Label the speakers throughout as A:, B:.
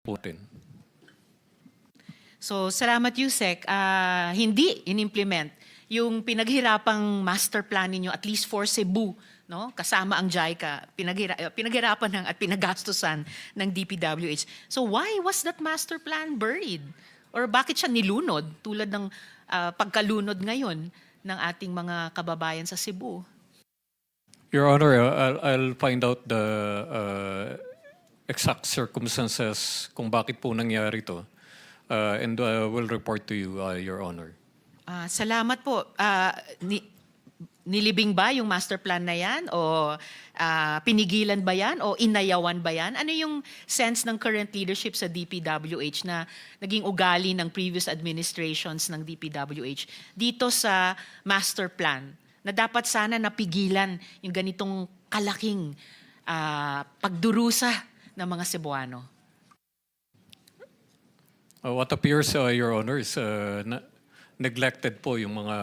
A: Putin.
B: So, salamat Yusek. Hindi in-implement yung pinaghirapang master plan ninyo, at least for Cebu, no? Kasama ang JICA, pinaghirapan at pinagastusan ng DPWH. So why was that master plan buried? Or bakit siya nilunod tulad ng pagkalunod ngayon ng ating mga kababayan sa Cebu?
A: Your Honor, I'll find out the exact circumstances kung bakit po nangyari to. And will report to you, Your Honor.
B: Salamat po. Nilibing ba yung master plan na yan? O pinigilan ba yan? O inayawan ba yan? Ano yung sense ng current leadership sa DPWH na naging ugali ng previous administrations ng DPWH dito sa master plan na dapat sana napigilan yung ganitong kalaking pagdurusa ng mga Cebuano?
A: What appears, Your Honor, is neglected po yung mga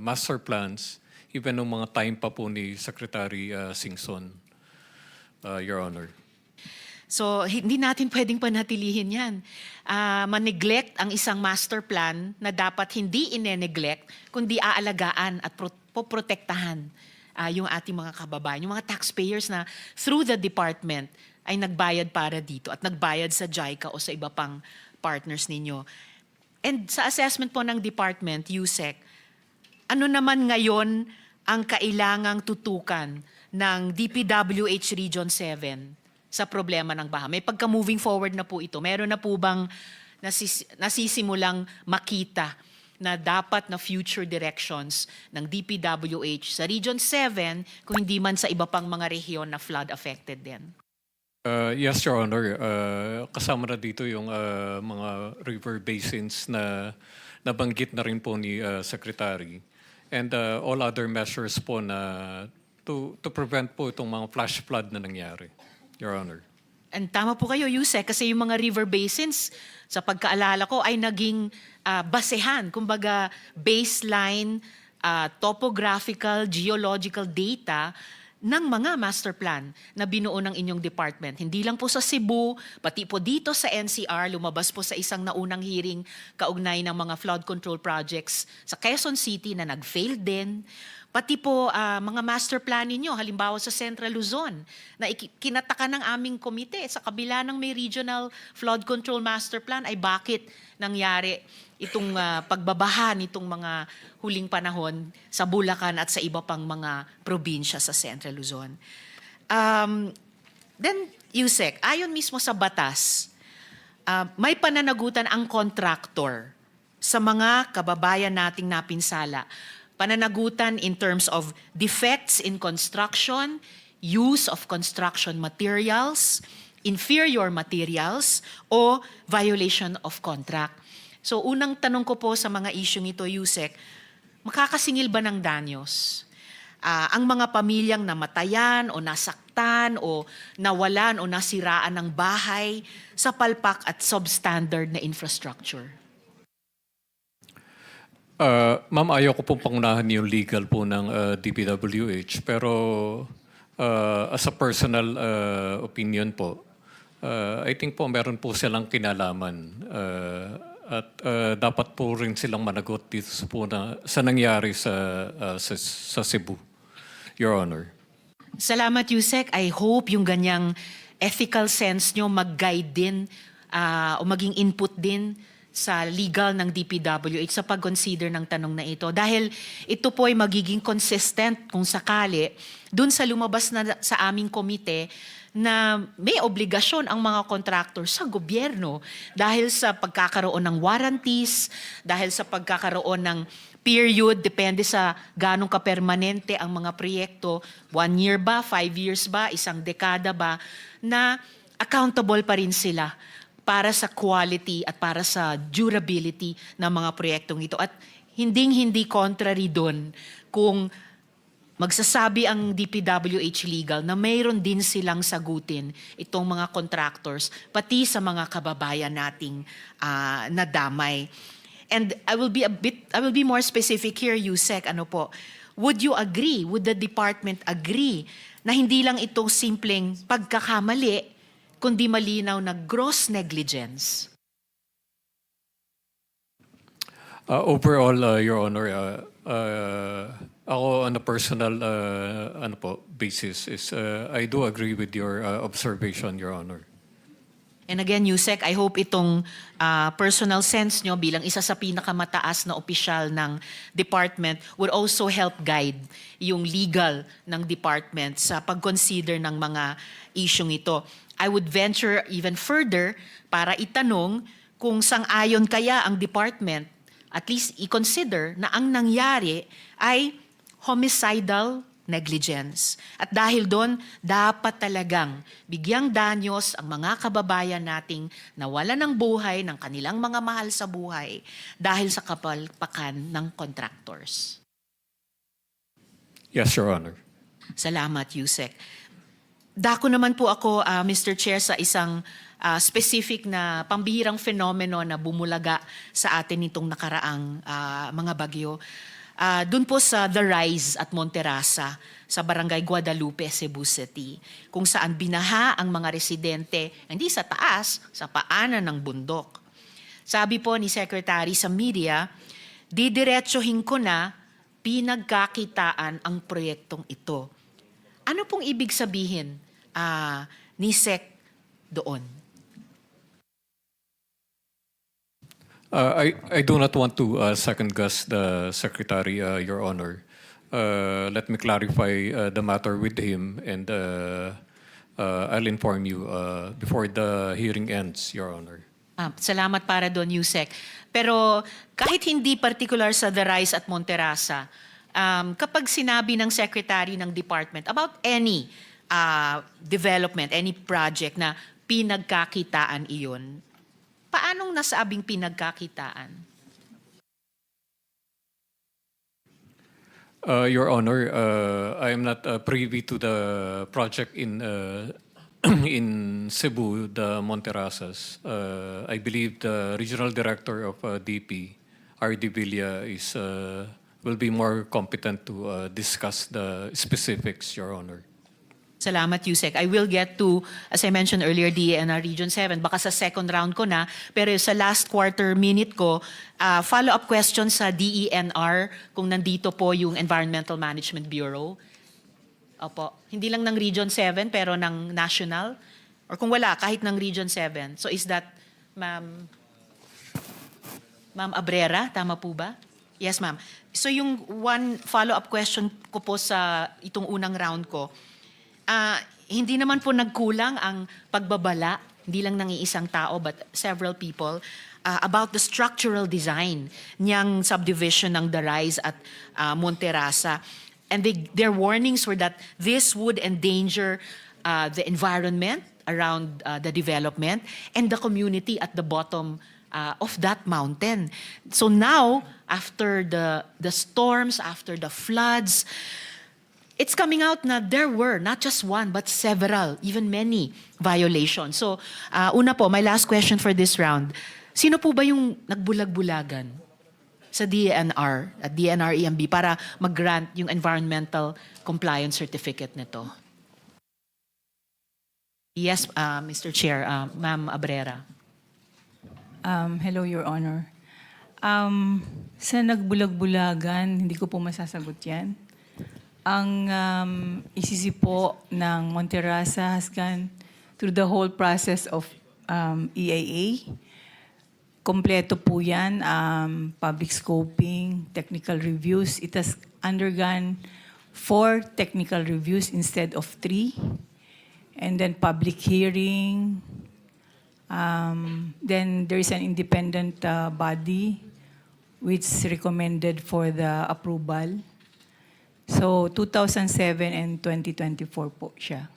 A: master plans, even nung mga time pa po ni Secretary Singson, Your Honor.
B: So, hindi natin pwedeng panatilihin yan. Maneglect ang isang master plan na dapat hindi ine-neglect, kundi aalagaan at poprotektahan yung ating mga kababayan, yung mga taxpayers na through the department ay nagbayad para dito at nagbayad sa JICA o sa iba pang partners ninyo. And sa assessment po ng department, USEC, ano naman ngayon ang kailangang tutukan ng DPWH Region 7 sa problema ng baha? May pagka-moving forward na po ito. Meron na po bang nasisimulang makita na dapat na future directions ng DPWH sa Region 7 kung hindi man sa iba pang mga rehiyon na flood affected din?
A: Yes, Your Honor. Kasama na dito yung mga river basins na nabanggit na rin po ni Secretary. And all other measures po na to prevent po itong mga flash flood na nangyari, Your Honor.
B: And tama po kayo, Yusek, kasi yung mga river basins, sa pagkaalala ko, ay naging basehan, kumbaga baseline, topographical, geological data ng mga master plan na binuo ng inyong department. Hindi lang po sa Cebu, pati po dito sa NCR, lumabas po sa isang naunang hearing kaugnay ng mga flood control projects sa Quezon City na nag-fail din. Pati po mga master plan ninyo, halimbawa sa Central Luzon, na kinataka ng aming komite sa kabila ng may regional flood control master plan, ay bakit nangyari itong pagbabaha nitong mga huling panahon sa Bulacan at sa iba pang mga probinsya sa Central Luzon. Then, Yusek, ayon mismo sa batas, may pananagutan ang contractor sa mga kababayan nating napinsala. Pananagutan in terms of defects in construction, use of construction materials, inferior materials, o violation of contract. So unang tanong ko po sa mga isyong ito, Yusek, makakasingil ba ng danyos ang mga pamilyang namatayan o nasaktan o nawalan o nasiraan ng bahay sa palpak at substandard na infrastructure?
A: Ma'am, ayaw ko pong pangunahan yung legal po ng DPWH, pero as a personal opinion po, I think po meron po silang kinalaman at dapat po rin silang managot dito sa nangyari sa Cebu, Your Honor.
B: Salamat, Yusek. I hope yung ganyang ethical sense nyo mag-guide din o maging input din sa legal ng DPWH sa pag-consider ng tanong na ito. Dahil ito po ay magiging consistent kung sakali dun sa lumabas na sa aming komite na may obligasyon ang mga contractor sa gobyerno dahil sa pagkakaroon ng warranties, dahil sa pagkakaroon ng period, depende sa ganong kapermanente ang mga proyekto, 1 year ba, 5 years ba, 1 dekada ba, na accountable pa rin sila para sa quality at para sa durability ng mga proyektong ito. At hinding-hindi contrary doon kung magsasabi ang DPWH Legal na mayroon din silang sagutin itong mga contractors, pati sa mga kababayan nating nadamay. And I will be more specific here, Yusek, ano po, would you agree, would the department agree na hindi lang ito simpleng pagkakamali, kundi malinaw na gross negligence?
A: Overall, Your Honor, ako on a personal basis is I do agree with your observation, Your Honor.
B: And again, Yusek, I hope itong personal sense nyo bilang isa sa pinakamataas na opisyal ng department would also help guide yung legal ng department sa pag-consider ng mga isyong ito. I would venture even further para itanong kung sang-ayon kaya ang department, at least i-consider na ang nangyari ay homicidal negligence. At dahil doon, dapat talagang bigyang danyos ang mga kababayan nating nawala ng buhay ng kanilang mga mahal sa buhay dahil sa kapalpakan ng contractors.
A: Yes, Your Honor.
B: Salamat, Yusek. Dako naman po ako, Mr. Chair, sa isang specific na pambihirang fenomeno na bumulaga sa atin nitong nakaraang mga bagyo. Doon po sa The Rise at Monterasa sa Barangay Guadalupe, Cebu City, kung saan binaha ang mga residente, hindi sa taas, sa paanan ng bundok. Sabi po ni Secretary sa media, didiretsuhin ko na pinagkakitaan ang proyektong ito. Ano pong ibig sabihin ni Sec doon?
A: I do not want to second-guess the Secretary, Your Honor. Let me clarify the matter with him, and I'll inform you before the hearing ends, Your Honor.
B: Salamat para doon, Yusek. Pero kahit hindi particular sa The Rise at Monterasa, kapag sinabi ng Secretary ng Department about any development, any project na pinagkakitaan iyon, paanong nasabing pinagkakitaan?
A: Your Honor, I am not privy to the project in in Cebu, the Monterasas. I believe the regional director of DP, R.D. Villa, will be more competent to discuss the specifics, Your Honor.
B: Salamat, Yusek. I will get to, as I mentioned earlier, DENR Region 7. Baka sa second round ko na, pero sa last quarter minute ko, follow-up question sa DENR kung nandito po yung Environmental Management Bureau. Opo. Hindi lang ng Region 7, pero ng national. Or kung wala, kahit ng Region 7. So is that, Ma'am Abrera, tama po ba? Yes, ma'am. So yung one follow-up question ko po sa itong unang round ko, hindi naman po nagkulang ang pagbabala, hindi lang ng iisang tao but several people, about the structural design niyang subdivision ng The Rise at Monterasa. And their warnings were that this would endanger the environment around the development and the community at the bottom of that mountain. So now, after the storms, after the floods, it's coming out na there were not just one but several, even many violations. So, una po, my last question for this round. Sino po ba yung nagbulag-bulagan sa DENR at DENR EMB para mag-grant yung environmental compliance certificate nito? Yes, Mr. Chair, Ma'am Abrera.
C: Hello, Your Honor. Sa nagbulag-bulagan, hindi ko po masasagot yan. Ang ICC po ng Monterasa has gone through the whole process of EIA. Kompleto po yan, public scoping, technical reviews. It has undergone 4 technical reviews instead of 3. And then public hearing. Then there is an independent body which recommended for the approval. So 2007 and 2024 po siya.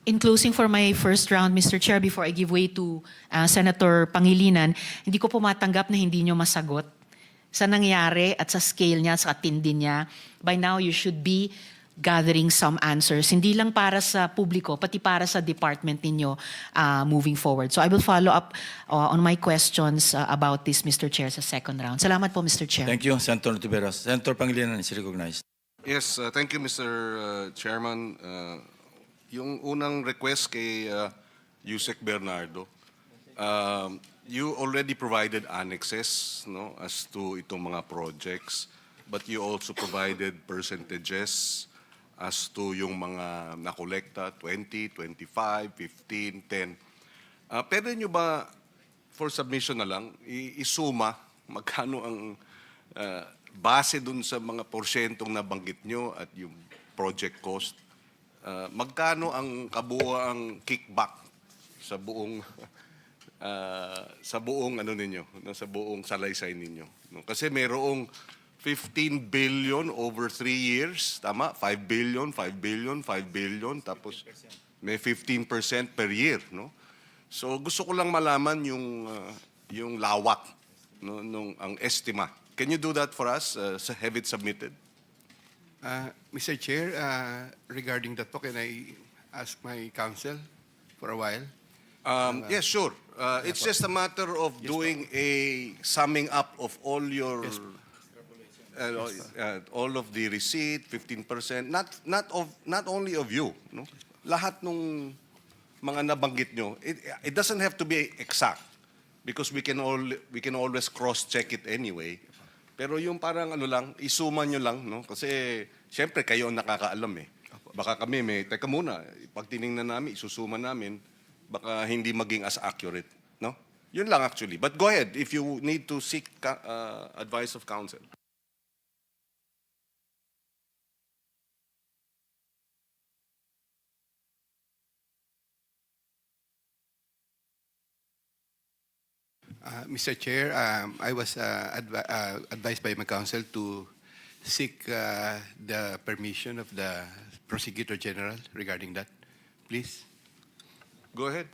B: In closing for my first round, Mr. Chair, before I give way to Senator Pangilinan, hindi ko po matanggap na hindi nyo masagot sa nangyari at sa scale niya, sa tindi niya. By now, you should be gathering some answers, hindi lang para sa publiko, pati para sa department ninyo moving forward. So I will follow up on my questions about this, Mr. Chair, sa second round. Salamat po, Mr. Chair.
D: Thank you, Senator Tiberos. Senator Pangilinan is recognized.
E: Yes, thank you, Mr. Chairman. Yung unang request kay Yusek Bernardo. You already provided annexes, no, as to itong mga projects, but you also provided percentages as to yung mga nakolekta, 20, 25, 15, 10. Pwede nyo ba, for submission na lang, isuma magkano ang base dun sa mga porsyentong nabanggit nyo at yung project cost, magkano ang kabuuang kickback sa buong ano ninyo, no, sa buong salaysay ninyo, no? Kasi mayroong 15 billion over 3 years, tama? 5 billion, 5 billion, 5 billion, tapos may 15% per year, no? So gusto ko lang malaman yung lawak, no, ang estima. Can you do that for us? Have it submitted?
F: Mr. Chair, regarding that po, can I ask my counsel for a while?
E: Yes, sure. It's just a matter of doing a summing up of all your all of the receipt, 15%, not only of you, no? Lahat nung mga nabanggit nyo. It doesn't have to be exact because we can always cross-check it anyway. Pero yung parang ano lang, isuma nyo lang, no? Kasi syempre kayo ang nakakaalam eh. Baka kami teka muna, pag tiningnan namin, isusuma namin, baka hindi maging as accurate, no? Yun lang actually. But go ahead if you need to seek advice of counsel.
F: Mr. Chair, I was advised by my counsel to seek the permission of the Prosecutor General regarding that. Please.
E: Go ahead.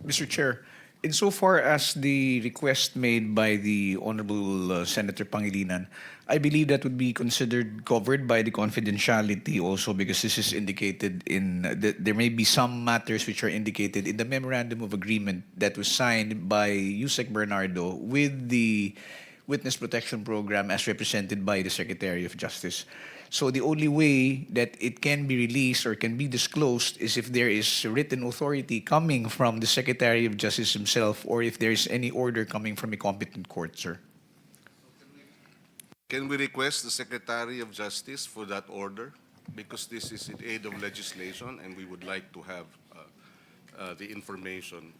G: Mr. Chair, insofar as the request made by the Honorable Senator Pangilinan, I believe that would be considered covered by the confidentiality also because this is indicated there may be some matters which are indicated in the memorandum of agreement that was signed by Yusek Bernardo with the Witness Protection Program as represented by the Secretary of Justice. So the only way that it can be released or can be disclosed is if there is written authority coming from the Secretary of Justice himself or if there is any order coming from a competent court, sir.
E: Can we request the Secretary of Justice for that order? Because this is in aid of legislation and we would like to have the information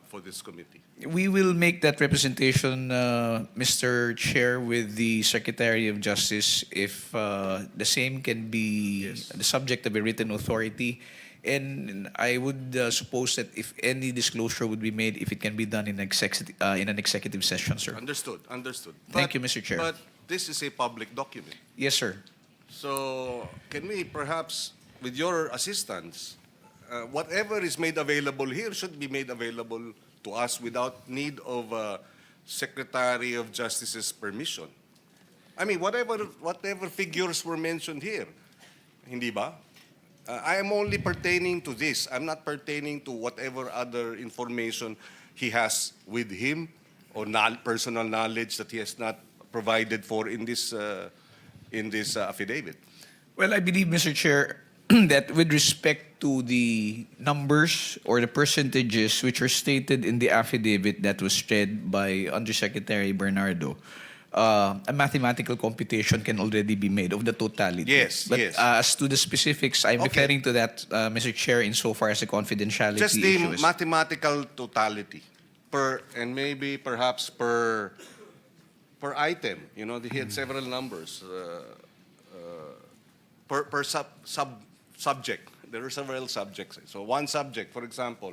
E: for this committee.
G: We will make that representation, Mr. Chair, with the Secretary of Justice if the same can be the subject of a written authority. And I would suppose that if any disclosure would be made, if it can be done in an executive session, sir.
E: Understood.
G: Thank you, Mr. Chair.
E: But this is a public document.
G: Yes, sir.
E: So can we perhaps, with your assistance, whatever is made available here should be made available to us without need of Secretary of Justice's permission. I mean, whatever figures were mentioned here, hindi ba? I am only pertaining to this. I'm not pertaining to whatever other information he has with him or personal knowledge that he has not provided for in this affidavit.
G: Well, I believe, Mr. Chair, that with respect to the numbers or the percentages which are stated in the affidavit that was read by Undersecretary Bernardo, a mathematical computation can already be made of the totality.
E: Yes,
G: but
E: yes.
G: As to the specifics, I'm
E: Okay.
G: referring to that, Mr. Chair, insofar as the confidentiality
E: Just
G: issue
E: the
G: is.
E: mathematical totality and maybe perhaps per item. You know, he had several numbers per subject. There are several subjects. So one subject, for example,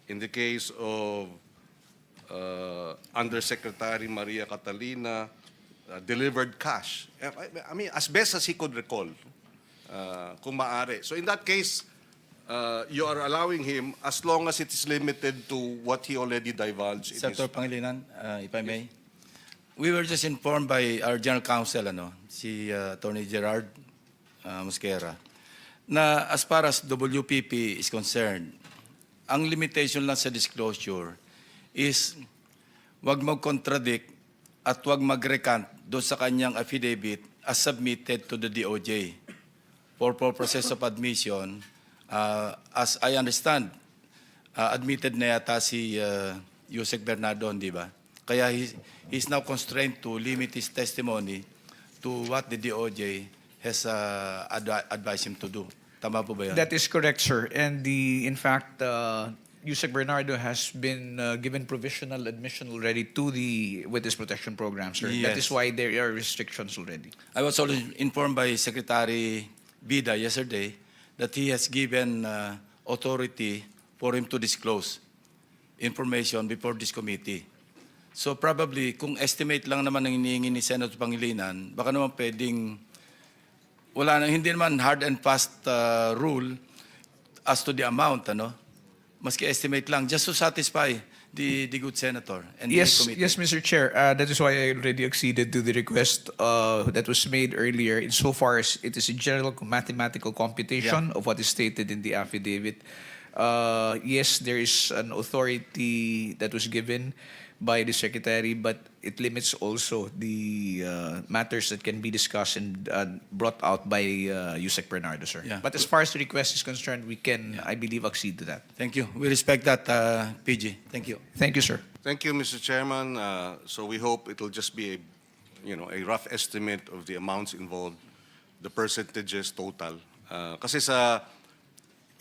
E: in the case of Undersecretary Maria Catalina, delivered cash. I mean, as best as he could recall, kung maaari. So in that case, you are allowing him as long as it is limited to what he already divulged. in his-
D: Senator Pangilinan, if I may. We were just informed by our General Counsel, si Attorney Gerard Mosquera, na as far as WPP is concerned, ang limitation lang sa disclosure is wag mag-contradict at wag mag-recant doon sa kanyang affidavit as submitted to the DOJ. for purposes of admission, as I understand, admitted na yata si Yusek Bernardon, di ba? Kaya he's now constrained to limit his testimony to what the DOJ has advised him to do. Tama po ba yan?
G: That is correct, sir. And in fact, Yusek Bernardo has been given provisional admission already to the Witness Protection Program, sir. That
D: Yes.
G: is why there are restrictions already.
D: I was also informed by Secretary Bida yesterday that he has given authority for him to disclose information before this committee. So probably, kung estimate lang naman ang hinihingi ni Senator Pangilinan, baka naman pwedeng, hindi naman hard and fast rule as to the amount, ano? Maski estimate lang, just to satisfy the good senator and the
G: Yes,
D: committee.
G: yes, Mr. Chair. That is why I already acceded to the request that was made earlier, insofar as it is a general mathematical computation of what is stated in the affidavit. Yes, there is an authority that was given by the Secretary, but it limits also the matters that can be discussed and brought out by Yusek Bernardo, sir.
D: Yeah.
G: But as far as the request is concerned, we can, I believe, accede to that.
D: Thank you. We respect that, PG. Thank you.
G: Thank you, sir.
E: Thank you, Mr. Chairman. So we hope it'll just be a rough estimate of the amounts involved, the percentages total. Kasi sa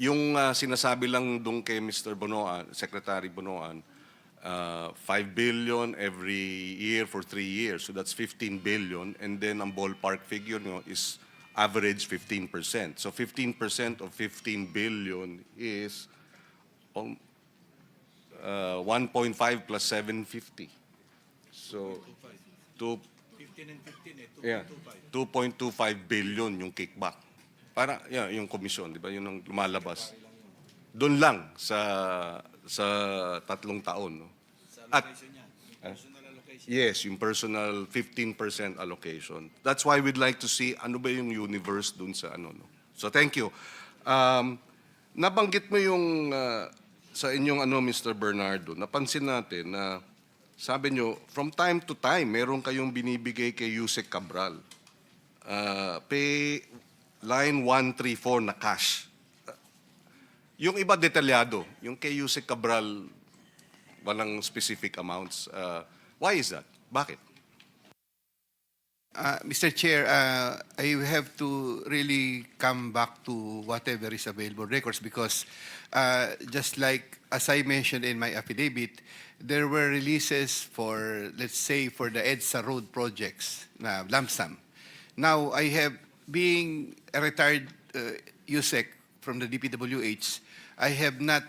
E: yung sinasabi lang dun kay Mr. Bonoan, Secretary Bonoan, 5 billion every year for 3 years. So that's 15 billion. And then ang ballpark figure is average 15%. So 15% of 15 billion is 1.5 plus 750. So 2.25 billion yung kickback. Para yung komisyon, di ba? Yun ang lumalabas. Doon lang sa 3 taon, no? At yes, yung personal 15% allocation. That's why we'd like to see ano ba yung universe doon sa ano, no? So thank you. Nabanggit mo yung sa inyong Mr. Bernardo, napansin natin na sabi nyo, from time to time, meron kayong binibigay kay Yusek Cabral. Pay line 134 na cash. Yung iba detalyado, yung kay Yusek Cabral, walang specific amounts. Why is that? Bakit?
F: Mr. Chair, I have to really come back to whatever is available records because just like as I mentioned in my affidavit, there were releases for, let's say, for the EDSA road projects, na lump sum. Now, I have, being a retired USEC from the DPWH, I have not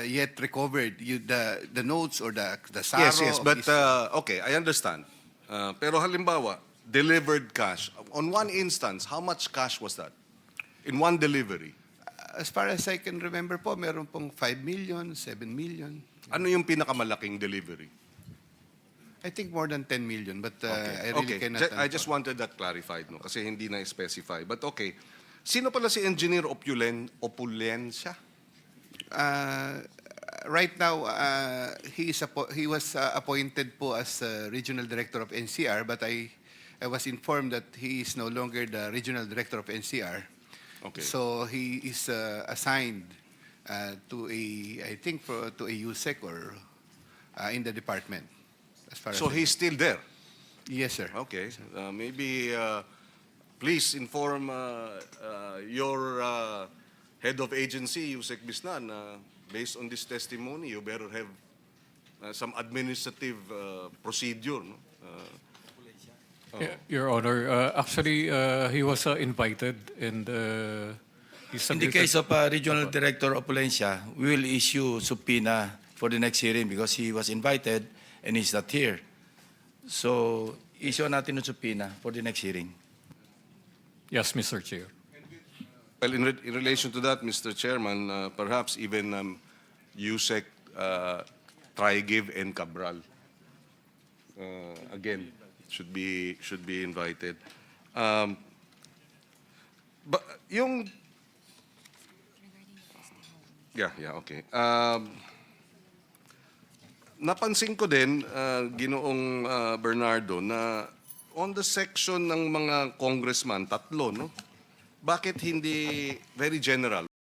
F: yet recovered the notes or the SARO.
E: Yes,
F: of
E: but
F: this-
E: okay, I understand. Pero halimbawa, delivered cash. On one instance, how much cash was that? In one delivery?
F: As far as I can remember po, meron pong 5 million, 7 million.
E: Ano yung pinakamalaking delivery?
F: I think more than 10 million, but I really
E: Okay.
F: cannot.
E: I just wanted that clarified, no? Kasi hindi na-specify. But okay. Sino pala si Engineer Opulencia?
F: Right now, he was appointed po as regional director of NCR, but I was informed that he is no longer the regional director of NCR.
E: Okay.
F: So he is assigned to to a USEC or in the department. As far
E: So
F: as
E: he's still there?
F: yes, sir.
E: Okay. Maybe please inform your head of agency, Yusek Bisnan, based on this testimony, you better have some administrative procedure. No?
A: Your Honor, actually, he was invited and he
D: In the
A: submitted-
D: case of Regional Director Opulencia, we will issue subpoena for the next hearing because he was invited and he's not here. So, issue natin ng subpoena for the next hearing.
A: Yes, Mr. Chair.
E: Well, in relation to that, Mr. Chairman, perhaps even Yusek, Trigiv, and Cabral, again, should be invited. But yung yeah, okay. Napansin ko din, Ginoong Bernardo, na on the section ng mga congressman, 3, no? bakit hindi very general?